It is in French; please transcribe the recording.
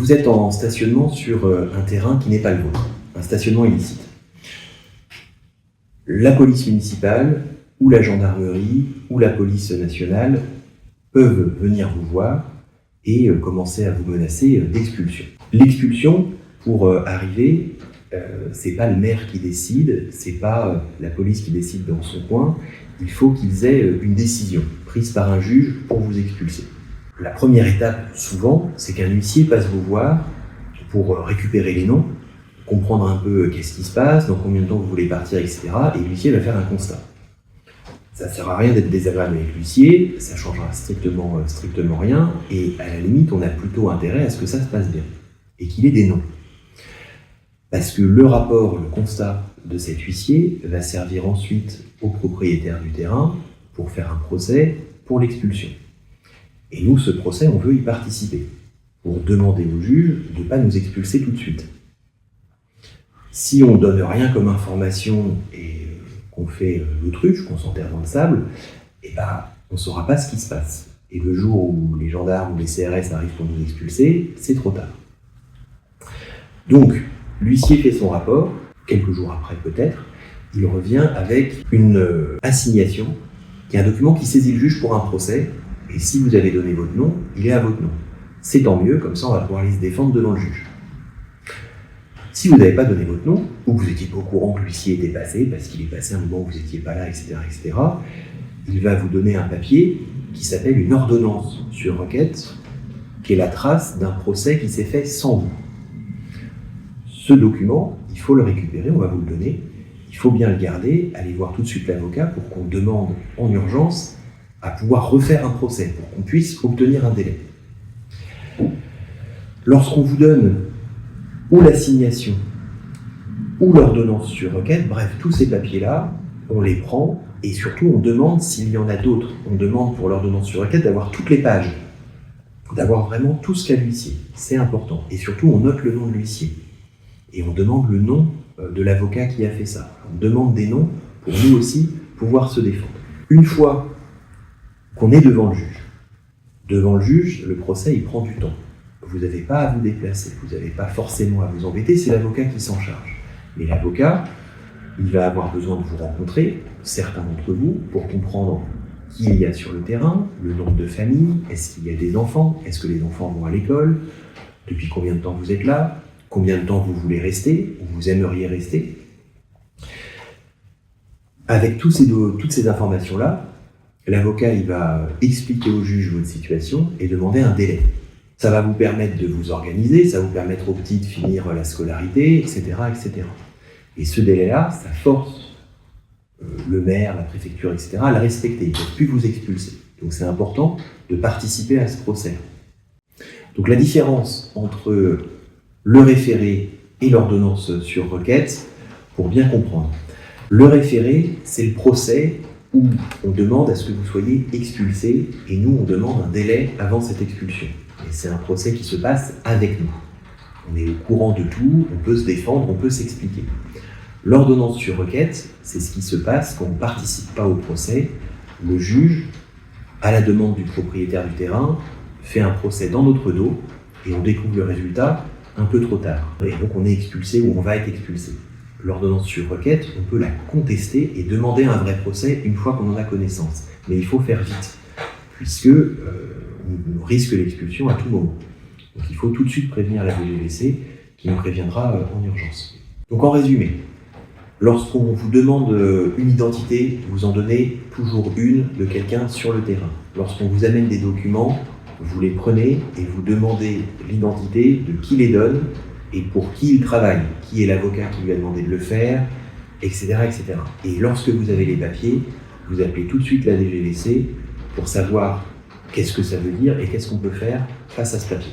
Vous êtes en stationnement sur un terrain qui n'est pas le vôtre, un stationnement illicite. La police municipale, ou la gendarmerie, ou la police nationale peuvent venir vous voir et commencer à vous menacer d'expulsion. L'expulsion, pour arriver, c'est pas le maire qui décide, c'est pas la police qui décide dans son coin, il faut qu'ils aient une décision prise par un juge pour vous expulser. La première étape, souvent, c'est qu'un huissier passe vous voir pour récupérer les noms, comprendre un peu qu'est-ce qui se passe, dans combien de temps vous voulez partir, etc. Et l'huissier va faire un constat. Ça ne sert à rien d'être désagréable avec l'huissier, ça ne changera strictement rien, et à la limite, on a plutôt intérêt à ce que ça se passe bien, et qu'il ait des noms. Parce que le rapport, le constat de cet huissier va servir ensuite au propriétaire du terrain pour faire un procès pour l'expulsion. Et nous, ce procès, on veut y participer, pour demander au juge de ne pas nous expulser tout de suite. Si on ne donne rien comme information et qu'on fait l'autruche, qu'on s'enterre dans le sable, on ne saura pas ce qui se passe. Et le jour où les gendarmes ou les CRS arrivent pour nous expulser, c'est trop tard. Donc, l'huissier fait son rapport, quelques jours après peut-être, il revient avec une assignation, qui est un document qui saisit le juge pour un procès, et si vous avez donné votre nom, il est à votre nom. C'est tant mieux, comme ça on va pouvoir aller se défendre devant le juge. Si vous n'avez pas donné votre nom, ou que vous n'étiez pas au courant que l'huissier était passé, parce qu'il est passé un moment où vous n'étiez pas là, etc., il va vous donner un papier qui s'appelle une ordonnance sur requête, qui est la trace d'un procès qui s'est fait sans vous. Ce document, il faut le récupérer, on va vous le donner, il faut bien le garder, aller voir tout de suite l'avocat pour qu'on demande en urgence à pouvoir refaire un procès, pour qu'on puisse obtenir un délai. Lorsqu'on vous donne ou l'assignation, ou l'ordonnance sur requête, bref, tous ces papiers-là, on les prend, et surtout on demande s'il y en a d'autres. On demande pour l'ordonnance sur requête d'avoir toutes les pages, d'avoir vraiment tout ce qu'a l'huissier, c'est important. Et surtout on note le nom de l'huissier, et on demande le nom de l'avocat qui a fait ça. On demande des noms pour nous aussi pouvoir se défendre. Une fois qu'on est devant le juge, le procès il prend du temps. Vous n'avez pas à vous déplacer, vous n'avez pas forcément à vous embêter, c'est l'avocat qui s'en charge. Mais l'avocat, il va avoir besoin de vous rencontrer, certains d'entre vous, pour comprendre qui il y a sur le terrain, le nombre de familles, est-ce qu'il y a des enfants, est-ce que les enfants vont à l'école, depuis combien de temps vous êtes là, combien de temps vous voulez rester, ou vous aimeriez rester. Avec toutes ces informations-là, l'avocat il va expliquer au juge votre situation et demander un délai. Ça va vous permettre de vous organiser, ça va vous permettre aux petits de finir la scolarité, etc., etc. Et ce délai-là, ça force le maire, la préfecture, etc., à le respecter. Ils ne peuvent plus vous expulser. Donc c'est important de participer à ce procès. Donc la différence entre le référé et l'ordonnance sur requête, pour bien comprendre. Le référé, c'est le procès où on demande à ce que vous soyez expulsé, et nous, on demande un délai avant cette expulsion. Et c'est un procès qui se passe avec nous. On est au courant de tout, on peut se défendre, on peut s'expliquer. L'ordonnance sur requête, c'est ce qui se passe quand on ne participe pas au procès. Le juge, à la demande du propriétaire du terrain, fait un procès dans notre dos, et on découvre le résultat un peu trop tard. Et donc on est expulsé ou on va être expulsé. L'ordonnance sur requête, on peut la contester et demander un vrai procès une fois qu'on en a connaissance. Mais il faut faire vite, puisque on risque l'expulsion à tout moment. Donc il faut tout de suite prévenir la DGVC, qui nous préviendra en urgence. Donc en résumé, lorsqu'on vous demande une identité, vous en donnez toujours une de quelqu'un sur le terrain. Lorsqu'on vous amène des documents, vous les prenez et vous demandez l'identité de qui les donne et pour qui il travaille, qui est l'avocat qui lui a demandé de le faire, etc., etc. Et lorsque vous avez les papiers, vous appelez tout de suite la DGVC pour savoir qu'est-ce que ça veut dire et qu'est-ce qu'on peut faire face à ce papier.